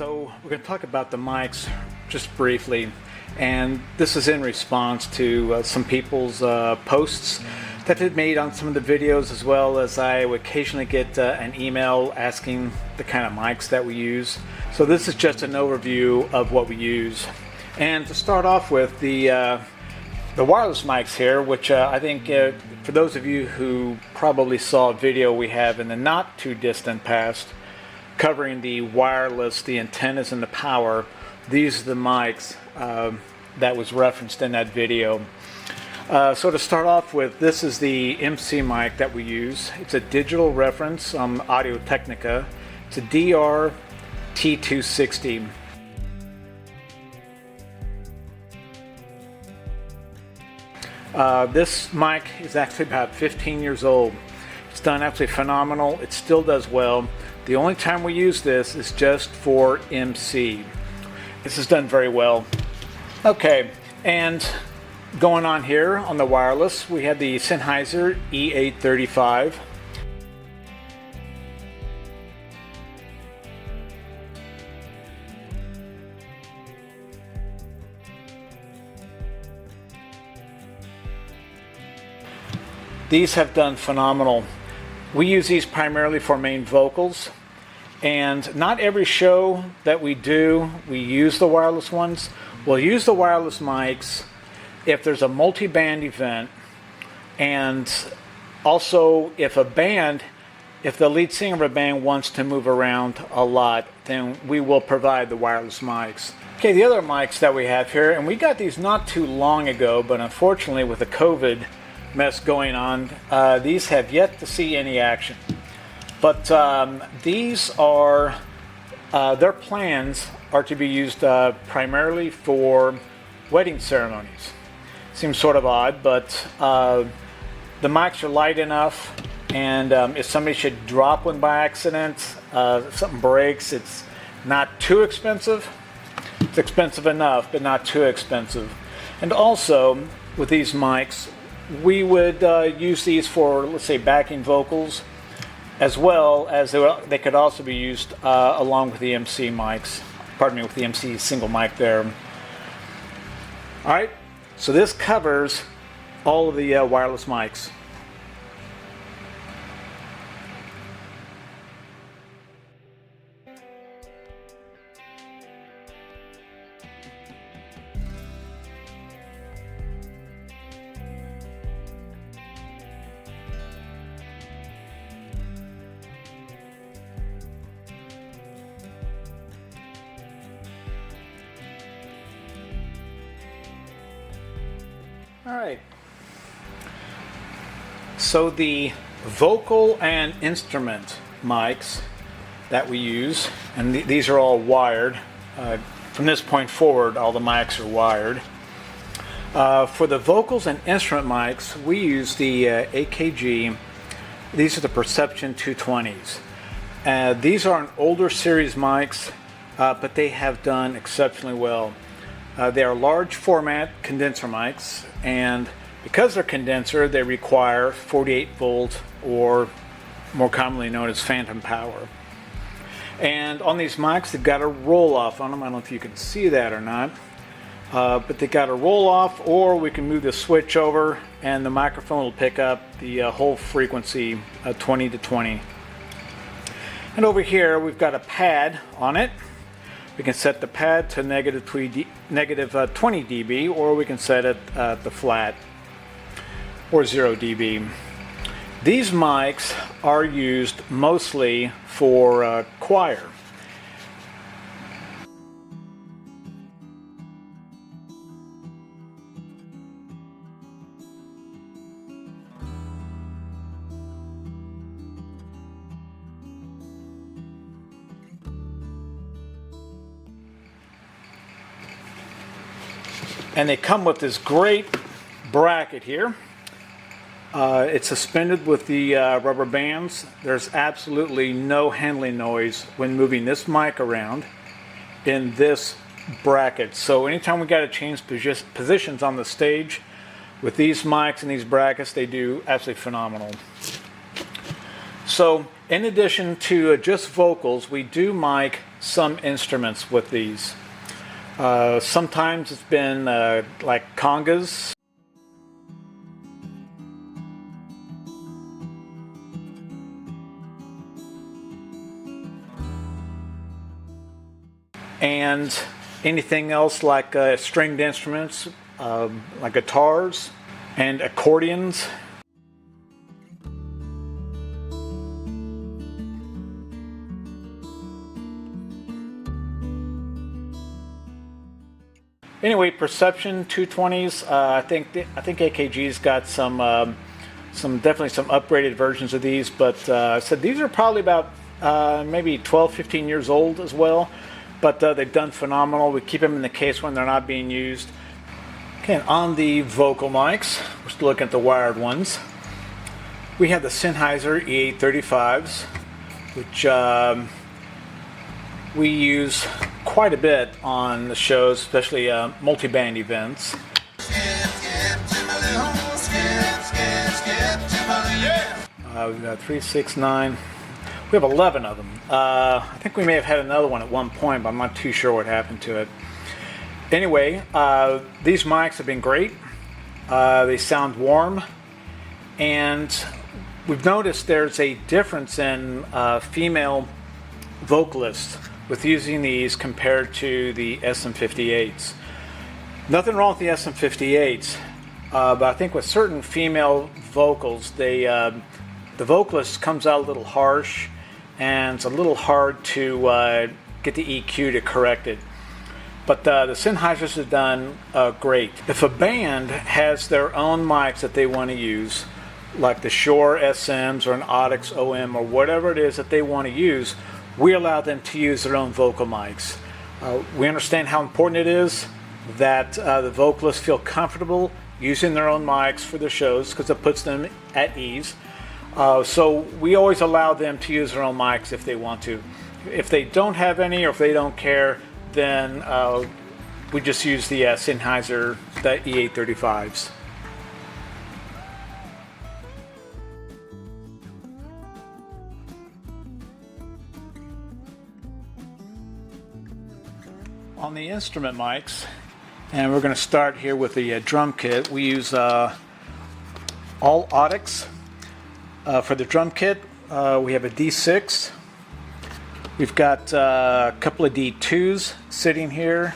So we're going to talk about the mics just briefly, and this is in response to some people's posts that they've made on some of the videos, as well as I would occasionally get an email asking the kind of mics that we use. So this is just an overview of what we use. And to start off with, the wireless mics here, which I think for those of you who probably saw a video we have in the not too distant past covering the wireless, the antennas and the power, these are the mics that was referenced in that video. So to start off with, this is the MC mic that we use. It's a digital reference, audio-technica. It's a DR-T260. This mic is actually about 15 years old. It's done absolutely phenomenal. It still does well. The only time we use this is just for MC. This is done very well. Okay, and going on here on the wireless, we have the Sennheiser E835. These have done phenomenal. We use these primarily for main vocals, and not every show that we do, we use the wireless ones. We'll use the wireless mics if there's a multi-band event, and also if the lead singer of a band wants to move around a lot, then we will provide the wireless mics. Okay, the other mics that we have here, and we got these not too long ago, but unfortunately with the COVID mess going on, these have yet to see any action. But these are, their plans are to be used primarily for wedding ceremonies. Seems sort of odd, but the mics are light enough, and if somebody should drop one by accident, if something breaks, it's not too expensive. It's expensive enough, but not too expensive. And also, with these mics, we would use these for, let's say, backing vocals, as well as they could also be used along with the MC mics. Pardon me, with the MC single mic there. All right, so this covers all of the wireless mics. All right, so the vocal and instrument mics that we use, and these are all wired. From this point forward, all the mics are wired. For the vocals and instrument mics, we use the AKG. These are the Perception 220s. These are an older series mics, but they have done exceptionally well. They are large format condenser mics, and because they're condenser, they require 48 volt, or more commonly known as phantom power. And on these mics, they've got a roll off on them. I don't know if you can see that or not, but they've got a roll off, or we can move the switch over and the microphone will pick up the whole frequency, 20 to 20. And over here, we've got a pad on it. We can set the pad to negative 20 dB, or we can set it to flat, or 0 dB. These mics are used mostly for choir. And they come with this great bracket here. It's suspended with the rubber bands. There's absolutely no handling noise when moving this mic around in this bracket. So anytime we got to change positions on the stage, with these mics and these brackets, they do absolutely phenomenal. So So in addition to just vocals, we do mic some instruments with these. Sometimes it's been like congas. And anything else like stringed instruments, like guitars and accordions. Anyway, Perception 220s. I think AKG's got some definitely some upgraded versions of these, but so these are probably about maybe 12, 15 years old as well. But they've done phenomenal. We keep them in the case when they're not being used. Okay, and on the vocal mics, we're still looking at the wired ones. We have the Sennheiser E835s, which we use quite a bit on the shows, especially multi-band events. We've got 3, 6, 9. We have 11 of them. I think we may have had another one at one point, but I'm not too sure what happened to it. Anyway, these mics have been great. They sound warm, and we've noticed there's a difference in female vocalists with using these compared to the SM58s. Nothing wrong with the SM58s, but I think with certain female vocals, the vocalist comes out a little harsh, and it's a little hard to get the EQ to correct it. But the Sennheisers have done great. If a band has their own mics that they want to use, like the Shure SMs or an Audix OM or whatever it is that they want to use, we allow them to use their own vocal mics. We understand how important it is that the vocalists feel comfortable using their own mics for their shows because it puts them at ease. So we always allow them to use their own mics if they want to. If they don't have any or if they don't care, then we just use the Sennheiser, the E835s. On the instrument mics, and we're going to start here with the drum kit. We use all Audix. For the drum kit, we have a D6. We've got a couple of D2s sitting here.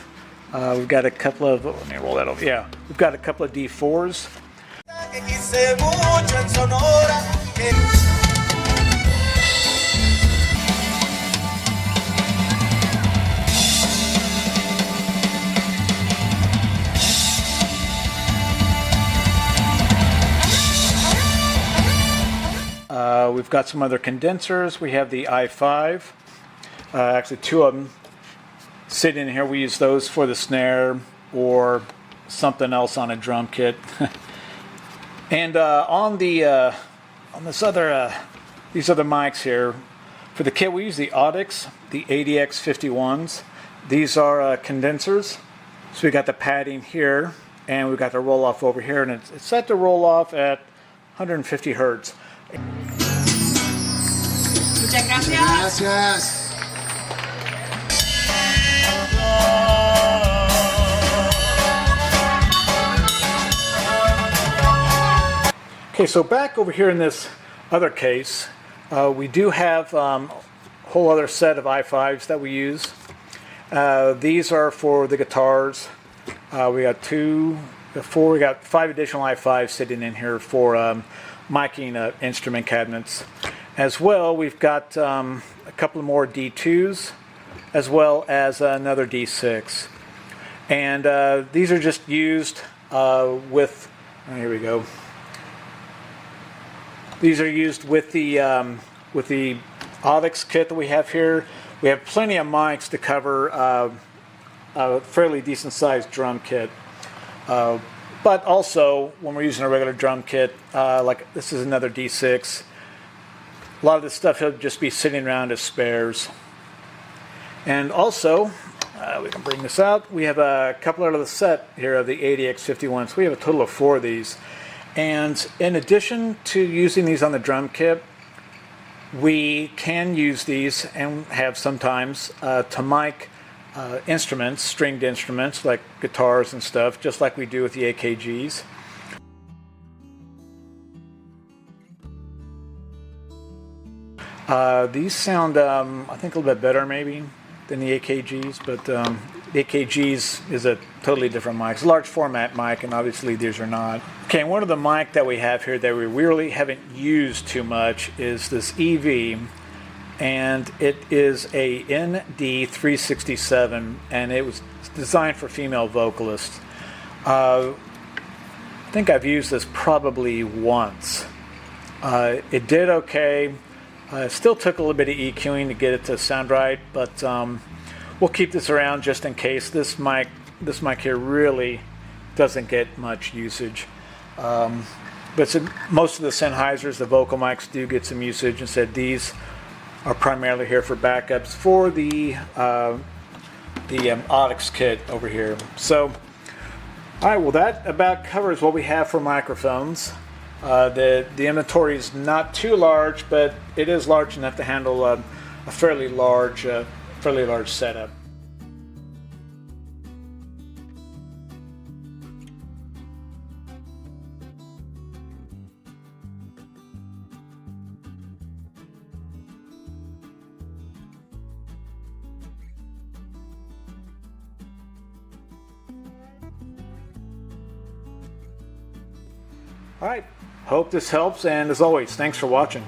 We've got a couple of, let me roll that over. Yeah, we've got a couple of D4s. We've got some other condensers. We have the i5. Actually, two of them sitting in here. We use those for the snare or something else on a drum kit. And on these other mics here, for the kit we use the Audix, the ADX51s. These are condensers. So we got the padding here, and we've got the roll off over here, and it's set to roll off at 150 hertz. Muchas gracias. Gracias. Okay, so back over here in this other case, we do have a whole other set of i5s that we use. These are for the guitars. We got 2, 4, we got 5 additional i5s sitting in here for miking instrument cabinets. As well, we've got a couple more D2s, as well as another D6. And these are just used with, here we go. These are used with the Audix kit that we have here. We have plenty of mics to cover a fairly decent sized drum kit. But also, when we're using a regular drum kit, like this is another D6, a lot of this stuff will just be sitting around as spares. And also, we can bring this out. We have a couple out of the set here of the ADX51. So we have a total of 4 of these. And in addition to using these on the drum kit, We can use these, and have sometimes, to mic instruments, stringed instruments like guitars and stuff, just like we do with the AKGs. These sound, I think, a little bit better maybe than the AKGs, but the AKGs is a totally different mic. It's a large format mic, and obviously these are not. Okay, one of the mic that we have here that we really haven't used too much is this EV, and it is a ND367, and it was designed for female vocalists. I think I've used this probably once. It did okay. It still took a little bit of EQing to get it to sound right, but we'll keep this around just in case. This mic here really doesn't get much usage. But most of the Sennheisers, the vocal mics, do get some usage. Instead, these are primarily here for backups for the Audix kit over here. So, all right, well, that about covers what we have for microphones. The inventory is not too large, but it is large enough to handle a fairly large setup. All right, hope this helps, and as always, thanks for watching.